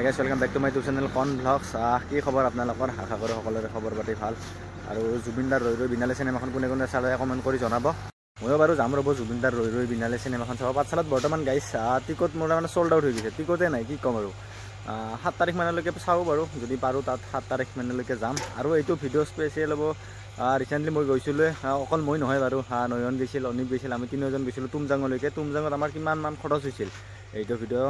Guys welcome back to my YouTube channel কন vlogs. কি খবৰ আপোনালোকৰ? আশা কৰোঁ সকলোৰে খবৰ পাতি ভাল। আৰু জুবিনদাৰ ৰৈ ৰৈ বিনালে চিনেমাখন কোনে কোনে চালে কমেণ্ট কৰি জনাব। ময়ো বাৰু যাম ৰ'ব জুবিনদাৰ ৰৈ ৰৈ বিনালে চিনেমাখন চাব। পাঠশালাত বৰ্তমান গাইজ টিকট মোৰ মানে চল্ড আউট হৈ গৈছে, টিকটে নাই, কি ক'ম আৰু। 7 তাৰিখ মানলৈকে চাওঁ বাৰু, যদি পাৰোঁ তাত 7 তাৰিখ মানলৈকে যাম। আৰু এইটো ভিডিঅ' স্পেচিয়েল হ'ব। ৰিচেণ্টলি মই গৈছিলোঁ, অকল মই নহয় বাৰু, নয়ন গৈছিল, অনিক গৈছিল, আমি তিনিওজন গৈছিলোঁ তুমজাঙলৈকে। তুমজাঙত আমাৰ কিমানমান খৰচ হৈছিল এইটো ভিডিঅ'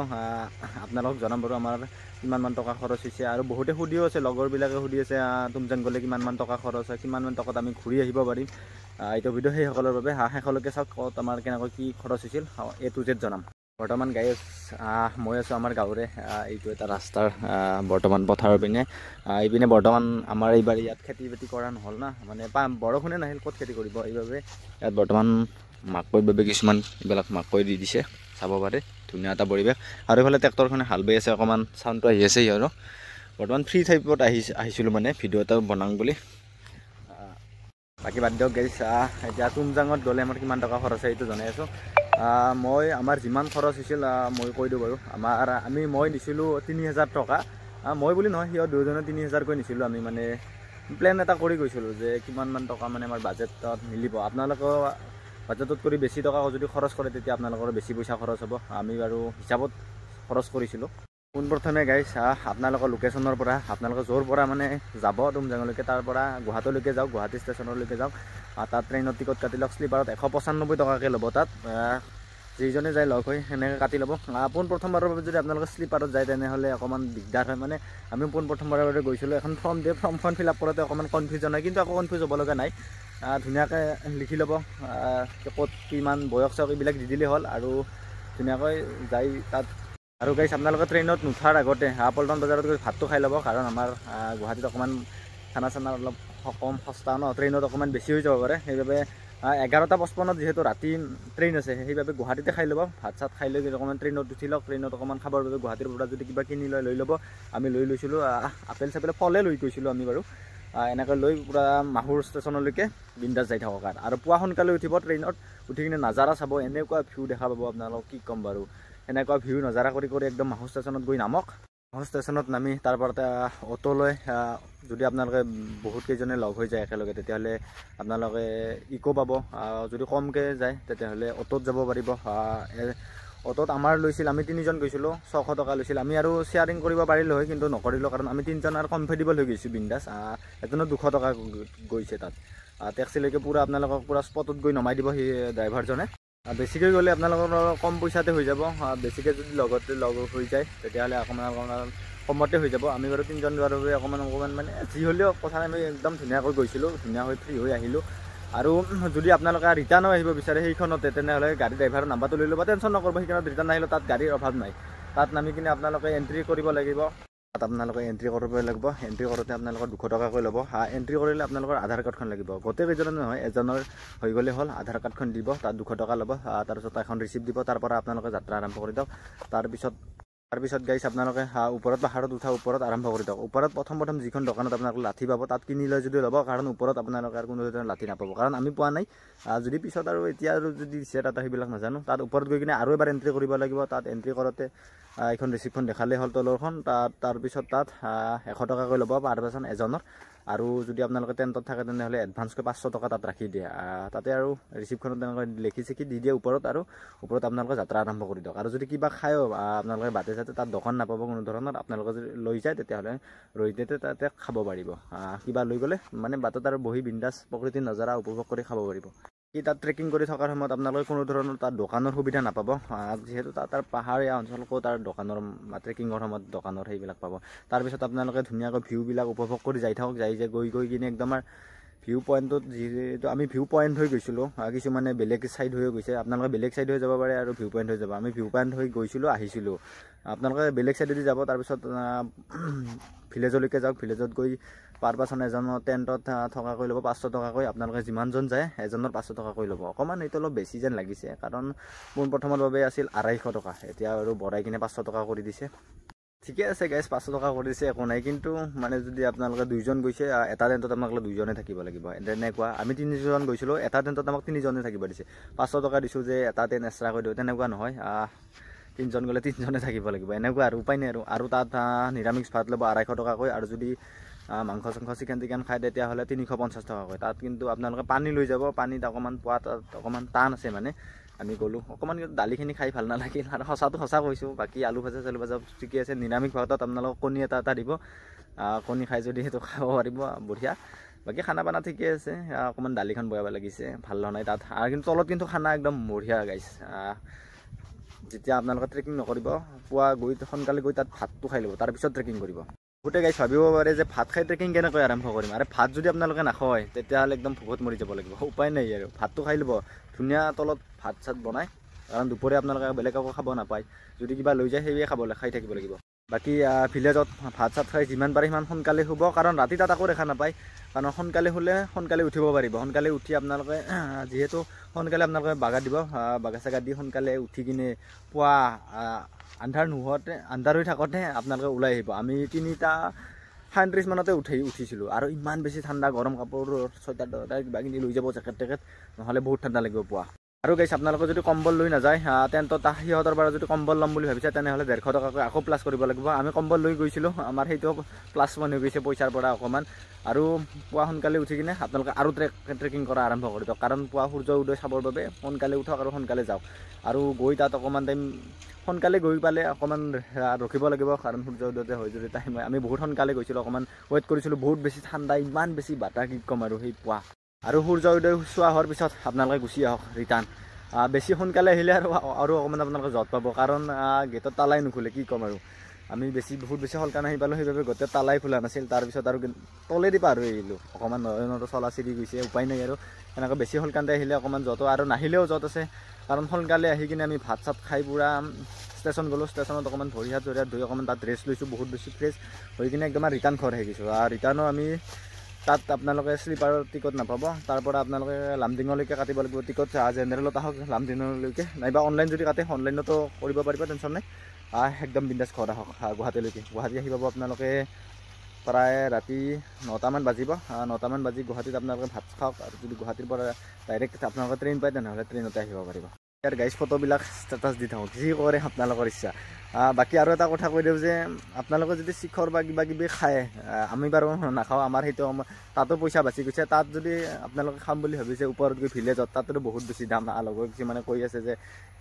আপোনালোকক জনাম বাৰু, আমাৰ কিমানমান টকা খৰচ হৈছে। আৰু বহুতে সুধিও আছে, লগৰবিলাকে সুধি আছে তুমজাং গ'লে কিমানমান টকা খৰচ হয়, কিমানমান টকাত আমি ঘূৰি আহিব পাৰিম। এইটো ভিডিঅ' সেইসকলৰ বাবে শেষলৈকে চাওক, ক'ত আমাৰ কেনেকৈ কি খৰচ হৈছিল A to Z জনাম। বৰ্তমান গাইজ মই আছোঁ আমাৰ গাঁৱৰে এইটো এটা ৰাস্তাৰ বৰ্তমান পথাৰৰ পিনে। এইপিনে বৰ্তমান আমাৰ এইবাৰ ইয়াত খেতি বাতি কৰা নহ'ল না, মানে বৰষুণে নাহিল, ক'ত খেতি কৰিব। এইবাবে ইয়াত বৰ্তমান মাকৈৰ বাবে কিছুমান এইবিলাক মাকৈ দি দিছে, চাব পাৰে ধুনীয়া এটা পৰিৱেশ। আৰু এইফালে ট্ৰেক্টৰখনে হাল বাই আছে, অকণমান চাউণ্ডটো আহি আছে আৰু বৰ্তমান ফ্ৰী টাইপত আহিছিলোঁ মানে ভিডিঅ' এটা বনাওঁ বুলি। বাকী বাদ দিয়ক গাইজ, এতিয়া তুমজাঙত গ'লে আমাৰ কিমান টকা খৰচ হয় এইটো জনাই আছোঁ। আমাৰ যিমান খৰচ হৈছিল মই কৈ দিওঁ বাৰু। মই নিছিলোঁ 3000 টকা। মই বুলি নহয়, সিহঁত দুজনে 3000কৈ নিছিলোঁ। আমি মানে প্লেন এটা কৰি গৈছিলোঁ যে কিমানমান টকা মানে আমাৰ বাজেটত মিলিব। আপোনালোকেও বাজেটত কৰি বেছি টকা যদি খৰচ কৰে তেতিয়া আপোনালোকৰ বেছি পইচা খৰচ হ'ব। আমি বাৰু হিচাপত খৰচ কৰিছিলোঁ। পোনপ্ৰথমে গাইজ আপোনালোকৰ লোকেশ্যনৰ পৰা, আপোনালোকে য'ৰ পৰা মানে যাব তুমজাঙলৈকে, তাৰ পৰা গুৱাহাটীলৈকে যাওক, গুৱাহাটী ষ্টেচনলৈকে যাওক। তাত ট্ৰেইনত টিকট কাটি লওক। শ্লিপাৰত 195 টকাকৈ ল'ব তাত। যিজনে যায় লগ হৈ সেনেকৈ কাটি ল'ব। পোনপ্ৰথমবাৰৰ বাবে যদি আপোনালোকে শ্লিপাৰত যায় তেনেহ'লে অকণমান দিগদাৰ হয়। মানে আমি পোনপ্ৰথমবাৰৰ বাবে গৈছিলোঁ, এখন ফৰ্ম দিয়ে, ফৰ্মখন ফিল আপ কৰোঁতে অকণমান কনফিউজন হয়, কিন্তু আকৌ কনফিউজ হ'ব লগা নাই। ধুনীয়াকৈ লিখি ল'ব ক'ত কিমান বয়স চয়স এইবিলাক দি দিলেই হ'ল, আৰু ধুনীয়াকৈ যাই তাত। আৰু গাইজ আপোনালোকে ট্ৰেইনত নুঠাৰ আগতে পল্টন বজাৰত গৈ ভাতটো খাই ল'ব, কাৰণ আমাৰ গুৱাহাটীত অকণমান খানা চানা অলপ কম সস্তা ন, ট্ৰেইনত অকণমান বেছি হৈ যাব পাৰে। সেইবাবে 11:55 যিহেতু ৰাতি ট্ৰেইন আছে, সেইবাবে গুৱাহাটীতে খাই ল'ব। ভাত চাত খাই লৈ অকণমান ট্ৰেইনত উঠি লওক। ট্ৰেইনত অকণমান খাবৰ বাবে গুৱাহাটীৰ পৰা যদি কিবা কিনি লৈ ল'ব। আমি লৈ লৈছিলোঁ আপেল চাপেল, ফলে লৈ গৈছিলোঁ আমি বাৰু। এনেকৈ লৈ পূৰা মাহুৰ ষ্টেচনলৈকে বিন্দাছ যাই থাকক। আৰু পুৱা সোনকালে উঠিব ট্ৰেইনত, উঠি কিনে নাজাৰা চাব, এনেকুৱা ভিউ দেখা পাব আপোনালোকক কি ক'ম বাৰু। এনেকুৱা ভিউ নজাৰা কৰি একদম মাহুৰ ষ্টেচনত গৈ নামক। মাহুৰ ষ্টেচনত নামি তাৰ পৰা অ'টো লৈ, যদি আপোনালোকে বহুত কেইজনে লগ হৈ যায় একেলগে তেতিয়াহ'লে আপোনালোকে ইকো পাব। যদি কমকৈ যায় তেতিয়াহ'লে অ'টোত যাব পাৰিব। অ'টোত আমাৰ লৈছিল, আমি 3জন গৈছিলোঁ, 600 টকা লৈছিল। আমি আৰু শ্বেয়াৰিং কৰিব পাৰিলোঁ হয়, কিন্তু নকৰিলোঁ, কাৰণ আমি 3জন আৰু কমফৰ্টেবল হৈ গৈছোঁ বিন্দাছ। এজনৰ 200 টকা গৈছে তাত। টেক্সিলৈকে পূৰা আপোনালোকক পূৰা স্পটত গৈ নমাই দিব সেই ড্ৰাইভাৰজনে। বেছিকৈ গ'লে আপোনালোকৰ কম পইচাতে হৈ যাব। বেছিকৈ যদি লগতে লগ হৈ যায় তেতিয়াহ'লে অকণমান কমতে হৈ যাব। আমি বাৰু 3জন যোৱাৰ বাবে অকণমান মানে যি হ'লেও কথা নাই, আমি একদম ধুনীয়াকৈ গৈছিলোঁ, ধুনীয়াকৈ ফ্ৰী হৈ আহিলোঁ। আৰু যদি আপোনালোকে ৰিটাৰ্ণো আহিব বিচাৰে সেইখনতে, তেনেহ'লে গাড়ী ড্ৰাইভাৰৰ নাম্বাৰটো লৈ ল'ব, টেনশ্যন নকৰিব। সেইখনত ৰিটাৰ্ণ আহিলেও তাত গাড়ীৰ অভাৱ নাই। তাত নামি কিনে আপোনালোকে এণ্ট্ৰি কৰিব লাগিব। তাত আপোনালোকে এণ্ট্ৰি কৰিব লাগিব। এণ্ট্ৰি কৰোঁতে আপোনালোকৰ 200 টকাকৈ ল'ব। এণ্ট্ৰি কৰিলে আপোনালোকৰ আধাৰ কাৰ্ডখন লাগিব। গোটেইকেইজনৰ নহয়, এজনৰ হৈ গ'লে হ'ল। আধাৰ কাৰ্ডখন দিব, তাত 200 টকা ল'ব। তাৰপিছত এখন ৰিচিপ্ট দিব, তাৰ পৰা আপোনালোকে যাত্ৰা আৰম্ভ কৰি দিয়ক। তাৰপিছত গাইজ আপোনালোকে ওপৰত পাহাৰত উঠা, ওপৰত আৰম্ভ কৰি দিয়ক। ওপৰত প্ৰথম যিখন দোকানত আপোনালোকে লাঠি পাব, তাত কিনি লৈ যদি ল'ব, কাৰণ ওপৰত আপোনালোকে আৰু কোনো ধৰণৰ লাঠি নাপাব, কাৰণ আমি পোৱা নাই। যদি পিছত আৰু এতিয়া আৰু যদি দিছে তাত, সেইবিলাক নাজানো। তাত ওপৰত গৈ কিনে আৰু এবাৰ এণ্ট্ৰি কৰিব লাগিব। তাত এণ্ট্ৰি কৰোঁতে এইখন ৰিচিপ্টখন দেখালেই হ'ল, তলৰখন। তাৰপিছত তাত 100 টকাকৈ ল'ব পাৰ পাৰ্চন এজনৰ। আৰু যদি আপোনালোকে টেণ্টত থাকে তেনেহ'লে এডভান্সকৈ 500 টকা তাত ৰাখি দিয়ে। তাতে আৰু ৰিচিপ্টখনত তেনেকৈ লিখি চিখি দি দিয়ে ওপৰত, আৰু ওপৰত আপোনালোকে যাত্ৰা আৰম্ভ কৰি দিয়ক। আৰু যদি কিবা খায়ো আপোনালোকে বাটে চাতে, তাত দোকান নাপাব কোনো ধৰণৰ। আপোনালোকে যদি লৈ যায় তেতিয়াহ'লে ৰৈতে তাতে খাব পাৰিব। কিবা লৈ গ'লে মানে বাটত আৰু বহি বিন্দাছ প্ৰকৃতিৰ নজাৰা উপভোগ কৰি খাব পাৰিব। তাত ট্ৰেকিং কৰি থকাৰ সময়ত আপোনালোকে কোনো ধৰণৰ তাত দোকানৰ সুবিধা নাপাব, যিহেতু তাৰ পাহাৰীয়া অঞ্চল, ক'ত আৰু দোকানৰ ট্ৰেকিঙৰ সময়ত দোকানৰ সেইবিলাক পাব। তাৰপিছত আপোনালোকে ধুনীয়াকৈ ভিউবিলাক উপভোগ কৰি যাই থাকক। গৈ কিনে একদম ভিউ পইণ্টত, যিহেতু আমি ভিউ পইণ্ট হৈ গৈছিলোঁ, কিছুমানে বেলেগ ছাইড হৈ গৈছে, আপোনালোকে বেলেগ ছাইড হৈ যাব পাৰে আৰু ভিউ পইণ্ট হৈ যাব। আমি ভিউ পইণ্ট হৈ গৈছিলোঁ, আহিছিলোঁ। আপোনালোকে বেলেগ ছাইডেদি যাব। তাৰপিছত ভিলেজলৈকে যাওক। ভিলেজত গৈ পাৰ পাৰ্চন এজনৰ টেণ্টত থকাকৈ ল'ব 500 টকাকৈ। আপোনালোকে যিমানজন যায় এজনৰ 500 টকাকৈ ল'ব। অকণমান এইটো অলপ বেছি যেন লাগিছে, কাৰণ পোনপ্ৰথমৰ বাবে আছিল 250 টকা, এতিয়া আৰু বঢ়াই কিনে 500 টকা কৰি দিছে। ঠিকে আছে গাইজ, 500 টকা কৰি দিছে, একো নাই। কিন্তু মানে যদি আপোনালোকে 2জন গৈছে, এটা টেণ্টত আপোনালোকে 2জনে থাকিব লাগিব, তেনেকুৱা। আমি 3জন গৈছিলোঁ, এটা টেণ্টত আমাক 3জনে থাকিব দিছে। 500 টকা দিছোঁ যে এটা টেণ্ট এক্সট্ৰা কৰি দিওঁ, তেনেকুৱা নহয়। তিনিজন গ'লে তিনিজনে থাকিব লাগিব এনেকুৱা আৰু উপায় নাই আৰু তাত নিৰামিষ ভাত ল'ব 250 টকাকৈ আৰু যদি মাংস চাংস চিকেন টিকেন খায় তেতিয়াহ'লে 350 টকাকৈ তাত কিন্তু আপোনালোকে পানী লৈ যাব পানীত অকণমান পোৱা তাত অকণমান টান আছে মানে আমি গ'লোঁ অকণমান কিন্তু দালিখিনি খাই ভাল নালাগিল আৰু সঁচাটো সঁচা কৈছোঁ বাকী আলু ভাজা চালু ভাজা ঠিকে আছে নিৰামিষ ভাতত আপোনালোকক কণী এটা দিব কণী খাই যদি সেইটো খাব পাৰিব বঢ়িয়া বাকী খানা পানা ঠিকে আছে অকণমান দালিখন বয়াব লাগিছে ভাল হোৱা নাই তাত আৰু কিন্তু তলত কিন্তু খানা একদম বঢ়িয়া গাইছ যেতিয়া আপোনালোকে ট্ৰেকিং নকৰিব পুৱা গৈ সোনকালে গৈ তাত ভাতটো খাই ল'ব তাৰপিছত ট্ৰেকিং কৰিব গোটেই গাইছ ভাবিব পাৰে যে ভাত খাই ট্ৰেকিং কেনেকৈ আৰম্ভ কৰিম আৰু ভাত যদি আপোনালোকে নাখায় তেতিয়াহ'লে একদম ভোকত মৰি যাব লাগিব উপায় নাই আৰু ভাতটো খাই ল'ব ধুনীয়া তলত ভাত চাত বনাই কাৰণ দুপৰীয়া আপোনালোকে বেলেগ একো খাব নাপায় যদি কিবা লৈ যায় সেইয়ে খাই থাকিব লাগিব বাকী ভিলেজত ভাত চাত খাই যিমান পাৰে সিমান সোনকালে শুব কাৰণ ৰাতি তাত আকৌ দেখা নাপায় কাৰণ সোনকালে শুলে সোনকালে উঠিব পাৰিব সোনকালে উঠি আপোনালোকে যিহেতু সোনকালে আপোনালোকে বাগা দিব বাগা চাগা দি সোনকালে উঠি কিনে পুৱা আন্ধাৰ নোহোৱাতে আন্ধাৰ হৈ থাকোঁতে আপোনালোকে ওলাই আহিব আমি 3:37 মানতে উঠিছিলোঁ আৰু ইমান বেছি ঠাণ্ডা গৰম কাপোৰ চুৱেটাৰ কিবা কিনি লৈ যাব জেকেট টেকেট নহ'লে বহুত ঠাণ্ডা লাগিব পুৱা আৰু গাইছ আপোনালোকে যদি কম্বল লৈ নাযায় টেণ্টত সিহঁতৰ পৰা যদি কম্বল ল'ম বুলি ভাবিছে তেনেহ'লে 150 টকাকৈ আকৌ প্লাছ কৰিব লাগিব আমি কম্বল লৈ গৈছিলোঁ আমাৰ সেইটো প্লাছ হৈ গৈছে পইচাৰ পৰা অকণমান আৰু পুৱা সোনকালে উঠি কিনে আপোনালোকে আৰু ট্ৰেকিং কৰা আৰম্ভ কৰি দিয়ক কাৰণ পুৱা সূৰ্য উদয় চাবৰ বাবে সোনকালে উঠক আৰু সোনকালে যাওক আৰু গৈ তাত অকণমান টাইম সোনকালে গৈ পালে অকণমান ৰখিব লাগিব কাৰণ সূৰ্য উদয়তে হয় যদি টাইম হয় আমি বহুত সোনকালে গৈছিলোঁ অকণমান ৱেইট কৰিছিলোঁ বহুত বেছি ঠাণ্ডা ইমান বেছি বাটাহ কি ক'ম আৰু সেই পুৱা আৰু সূৰ্য উদয় চোৱা হোৱাৰ পিছত আপোনালোকে গুচি আহক ৰিটাৰ্ণ বেছি সোনকালে আহিলে আৰু অকণমান আপোনালোকে জট পাব কাৰণ গেটত তালাই নুখুলে কি ক'ম আৰু আমি বহুত বেছি সোনকালে আহি পালোঁ সেইবাবে গোটেই তালাই খোলা নাছিল তাৰপিছত আৰু তলেদি পাৰ হৈ আহিলোঁ অকণমান চলা চিৰি গৈছে উপায় নাই আৰু এনেকৈ বেছি সোনকালে আহিলে অকণমান জটো আৰু নাহিলেও জট আছে কাৰণ সোনকালে আহি কিনে আমি ভাত চাত খাই পূৰা ষ্টেচন গ'লোঁ ষ্টেচনত অকণমান ভৰি হাত ধুই অকণমান তাত ৰেষ্ট লৈছোঁ বহুত বেছি ফ্ৰেছ হৈ কিনে একদম ৰিটাৰ্ণ ঘৰ আহি গৈছোঁ ৰিটাৰ্ণো আমি তাত আপোনালোকে স্লিপাৰৰ টিকট নাপাব তাৰ পৰা আপোনালোকে লামডিঙলৈকে কাটিব লাগিব টিকট জেনেৰেলত আহক লামডিঙলৈকে নাইবা অনলাইন যদি কাটে অনলাইনতো কৰিব পাৰিব টেনশ্যন নাই একদম বিন্দাছ ঘৰ আহক গুৱাহাটীলৈকে গুৱাহাটী আহি পাব আপোনালোকে প্ৰায় ৰাতি 9টামান বাজিব 9টামান বাজি গুৱাহাটীত আপোনালোকে ভাত খাওক আৰু যদি গুৱাহাটীৰ পৰা ডাইৰেক্ট আপোনালোকে ট্ৰেইন পায় তেনেহ'লে ট্ৰেইনতে আহিব পাৰিব ইয়াৰ গাইজ ফটোবিলাক ষ্টেটাছ দি থাকক যি কৰে আপোনালোকৰ ইচ্ছা বাকী আৰু এটা কথা কৈ দিওঁ যে আপোনালোকে যদি শিখৰ বা কিবা কিবি খায় আমি বাৰু নাখাওঁ আমাৰ সেইটো তাতো পইচা বাচি গৈছে তাত যদি আপোনালোকে খাম বুলি ভাবিছে ওপৰত গৈ ভিলেজত তাতো বহুত বেছি দাম লগৰ কিছুমানে কৈ আছে যে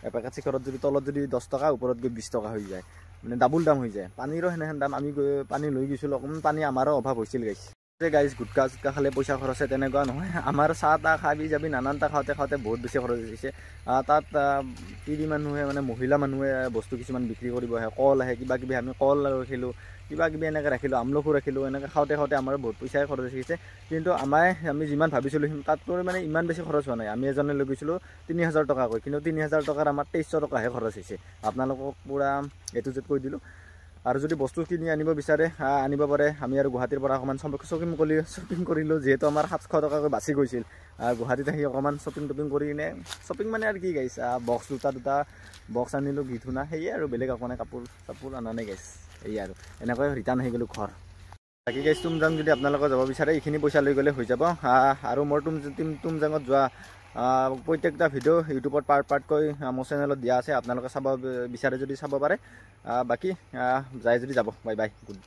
এপেকেট শিখৰত যদি তলত যদি 10 টকা ওপৰত গৈ 20 টকা হৈ যায় মানে ডাবুল দাম হৈ যায় পানীৰো সেনেহেন দাম আমি পানী লৈ গৈছিলোঁ অকণমান পানী আমাৰো অভাৱ হৈছিল গাইজ যে গাইজ গুটকা চুটকা খালে পইচা খৰচ হয় তেনেকুৱা নহয় আমাৰ চাহ তাহ খাবি যাবি নানানটা খাওঁতে বহুত বেছি খৰচ হৈছে তাত তিৰি মানুহে মানে মহিলা মানুহে বস্তু কিছুমান বিক্ৰী কৰিব আহে কল আহে কিবা কিবি আমি কল ৰাখিলোঁ কিবা কিবি এনেকৈ ৰাখিলোঁ আমলখু ৰাখিলোঁ এনেকৈ খাওঁতে আমাৰ বহুত পইচাই খৰচ হৈছে কিন্তু আমি যিমান ভাবিছিলোঁ তাতকৈ মানে ইমান বেছি খৰচ হোৱা নাই আমি এজনে লৈ গৈছিলোঁ 3000 টকাকৈ কিন্তু 3000 টকাৰ আমাৰ 2300 টকাহে খৰচ হৈছে আপোনালোকক পূৰা এইটো জেড কৈ দিলোঁ আৰু যদি বস্তু কিনি আনিব বিচাৰে আনিব পাৰে আমি আৰু গুৱাহাটীৰ পৰা অকণমান শ্বপিং কৰিলোঁ যিহেতু আমাৰ 700 টকাকৈ বাচি গৈছিল গুৱাহাটীত আহি অকণমান শ্বপিং কৰি কিনে শ্বপিং মানে আৰু কি গাইছ বক্স দুটা বক্স আনিলোঁ ঘি ধুনা সেয়ে আৰু বেলেগ অকণমান কাপোৰ আনা নাই গাইছ সেয়ে আৰু এনেকৈ ৰিটাৰ্ণ আহি গ'লোঁ ঘৰ বাকী গাইছ তুমজাং যদি আপোনালোকে যাব বিচাৰে এইখিনি পইচা লৈ গ'লে হৈ যাব আৰু মোৰ তুমজাঙত যোৱা প্ৰত্যেকটা ভিডিঅ' ইউটিউবত পাৰ্টকৈ মোৰ চেনেলত দিয়া আছে আপোনালোকে চাব বিচাৰে যদি চাব পাৰে বাকী যায় যদি যাব বাই বাই গুড